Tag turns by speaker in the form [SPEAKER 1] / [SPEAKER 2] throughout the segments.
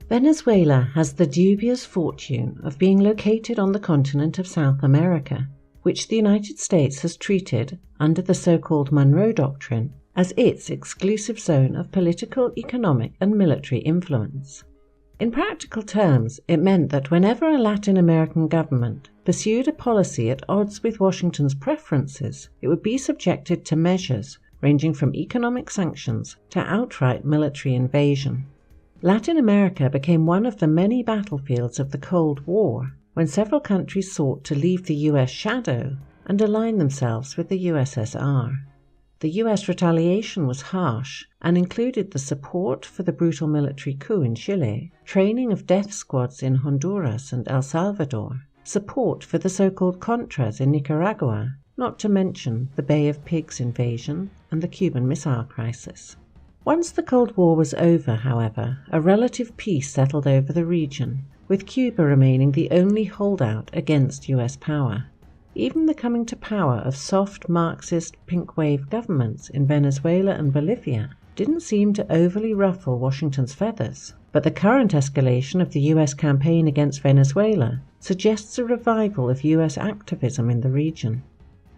[SPEAKER 1] Venezuela has the dubious fortune of being located on the continent of South America, which the United States has treated, under the so-called Monroe Doctrine, as its exclusive zone of political, economic, and military influence. In practical terms, it meant that whenever a Latin American government pursued a policy at odds with Washington's preferences, it would be subjected to measures ranging from economic sanctions to outright military invasion. Latin America became one of the many battlefields of the Cold War, when several countries sought to leave the US shadow and align themselves with the USSR. The US retaliation was harsh and included the support for the brutal military coup in Chile, training of death squads in Honduras and El Salvador, support for the so-called Contras in Nicaragua, not to mention the Bay of Pigs invasion and the Cuban Missile Crisis. Once the Cold War was over, however, a relative peace settled over the region, with Cuba remaining the only holdout against US power. Even the coming to power of soft Marxist pink wave governments in Venezuela and Bolivia didn't seem to overly ruffle Washington's feathers, but the current escalation of the US campaign against Venezuela suggests a revival of US activism in the region.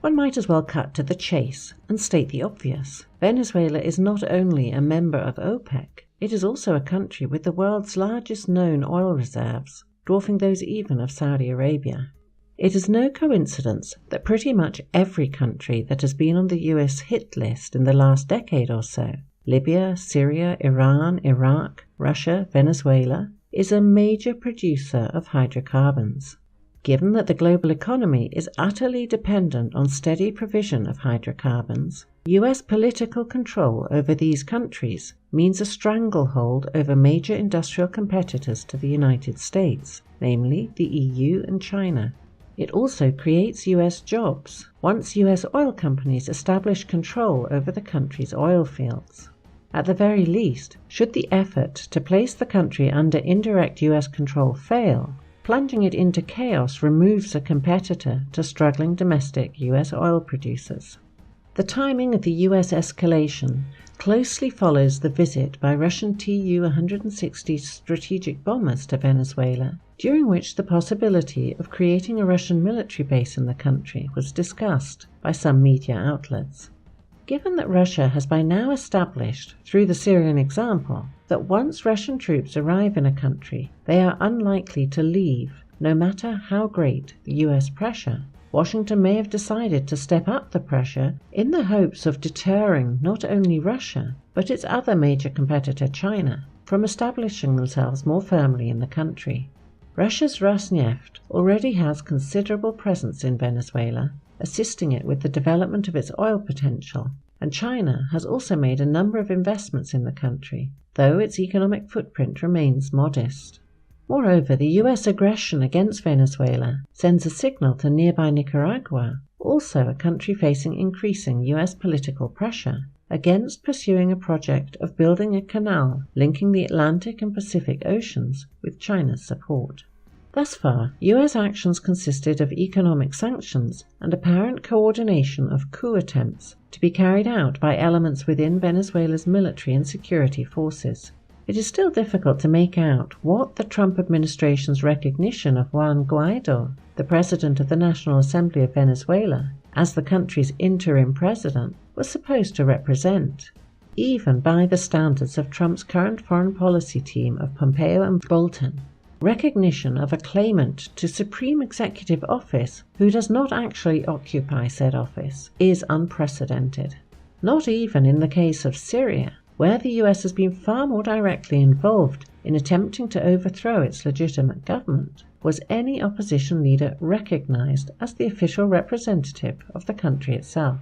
[SPEAKER 1] One might as well cut to the chase and state the obvious. Venezuela is not only a member of OPEC, it is also a country with the world's largest known oil reserves, dwarfing those even of Saudi Arabia. It is no coincidence that pretty much every country that has been on the US hit list in the last decade or so, Libya, Syria, Iran, Iraq, Russia, Venezuela, is a major producer of hydrocarbons. Given that the global economy is utterly dependent on steady provision of hydrocarbons, US political control over these countries means a stranglehold over major industrial competitors to the United States, namely the EU and China. It also creates US jobs, once US oil companies establish control over the country's oil fields. At the very least, should the effort to place the country under indirect US control fail, plunging it into chaos removes a competitor to struggling domestic US oil producers. The timing of the US escalation closely follows the visit by Russian Tu-160 strategic bombers to Venezuela, during which the possibility of creating a Russian military base in the country was discussed by some media outlets. Given that Russia has by now established, through the Syrian example, that once Russian troops arrive in a country, they are unlikely to leave, no matter how great the US pressure, Washington may have decided to step up the pressure in the hopes of deterring not only Russia, but its other major competitor China, from establishing themselves more firmly in the country. Russia's Rosneft already has considerable presence in Venezuela, assisting it with the development of its oil potential, and China has also made a number of investments in the country, though its economic footprint remains modest. Moreover, the US aggression against Venezuela sends a signal to nearby Nicaragua, also a country facing increasing US political pressure, against pursuing a project of building a canal linking the Atlantic and Pacific Oceans with China's support. Thus far, US actions consisted of economic sanctions and apparent coordination of coup attempts to be carried out by elements within Venezuela's military and security forces. It is still difficult to make out what the Trump administration's recognition of Juan Guaido, the president of the National Assembly of Venezuela, as the country's interim president, was supposed to represent, even by the standards of Trump's current foreign policy team of Pompeo and Bolton. Recognition of a claimant to supreme executive office who does not actually occupy said office is unprecedented. Not even in the case of Syria, where the US has been far more directly involved in attempting to overthrow its legitimate government, was any opposition leader recognized as the official representative of the country itself.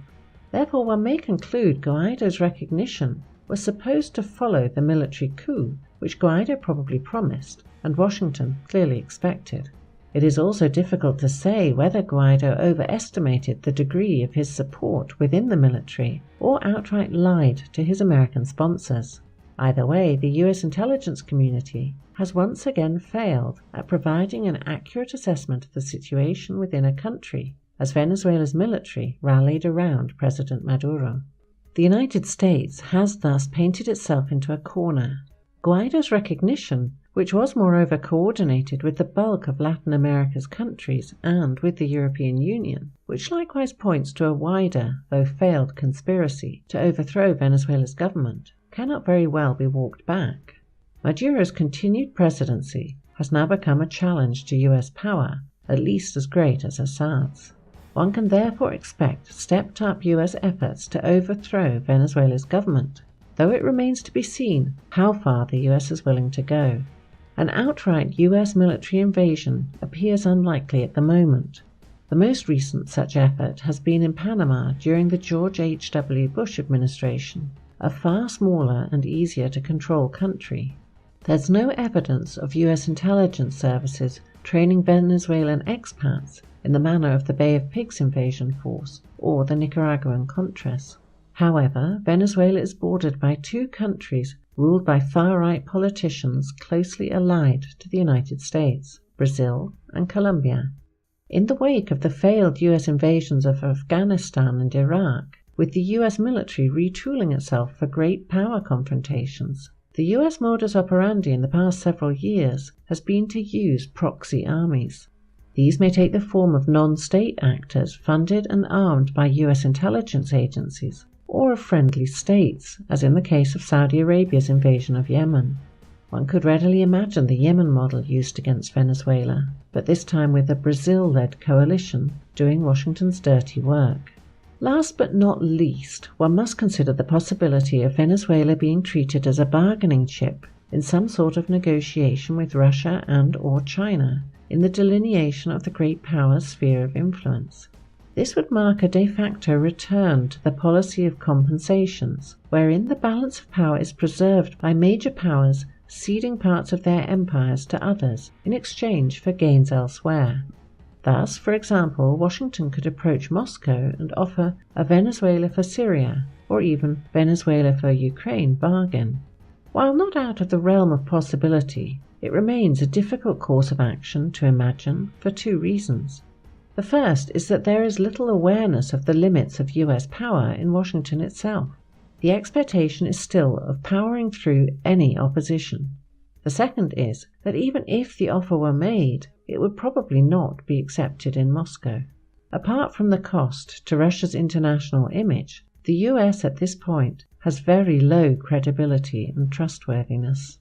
[SPEAKER 1] Therefore, one may conclude Guaido's recognition was supposed to follow the military coup, which Guaido probably promised, and Washington clearly expected. It is also difficult to say whether Guaido overestimated the degree of his support within the military or outright lied to his American sponsors. Either way, the US intelligence community has once again failed at providing an accurate assessment of the situation within a country, as Venezuela's military rallied around President Maduro. The United States has thus painted itself into a corner. Guaido's recognition which was moreover coordinated with the bulk of Latin America's countries and with the European Union, which likewise points to a wider, though failed, conspiracy to overthrow Venezuela's government, cannot very well be walked back. Maduro's continued presidency has now become a challenge to US power, at least as great as Assad's. One can therefore expect stepped-up US efforts to overthrow Venezuela's government, though it remains to be seen how far the US is willing to go. An outright US military invasion appears unlikely at the moment. The most recent such effort has been in Panama during the George H.W. Bush administration, a far smaller and easier to control country. There's no evidence of US intelligence services training Venezuelan expats in the manner of the Bay of Pigs invasion force or the Nicaraguan Contras. However, Venezuela is bordered by two countries ruled by far-right politicians closely allied to the United States, Brazil and Colombia. In the wake of the failed US invasions of Afghanistan and Iraq, with the US military retooling itself for great power confrontations, the US modus operandi in the past several years has been to use proxy armies. These may take the form of non-state actors funded and armed by US intelligence agencies, or of friendly states, as in the case of Saudi Arabia's invasion of Yemen. One could readily imagine the Yemen model used against Venezuela, but this time with a Brazil-led coalition doing Washington's dirty work. Last but not least, one must consider the possibility of Venezuela being treated as a bargaining chip in some sort of negotiation with Russia and/or China in the delineation of the great power's sphere of influence. This would mark a de facto return to the policy of compensations, wherein the balance of power is preserved by major powers ceding parts of their empires to others in exchange for gains elsewhere. Thus, for example, Washington could approach Moscow and offer a Venezuela for Syria, or even Venezuela for Ukraine bargain. While not out of the realm of possibility, it remains a difficult course of action to imagine for two reasons. The first is that there is little awareness of the limits of US power in Washington itself. The expectation is still of powering through any opposition. The second is that even if the offer were made, it would probably not be accepted in Moscow. Apart from the cost to Russia's international image, the US at this point has very low credibility and trustworthiness.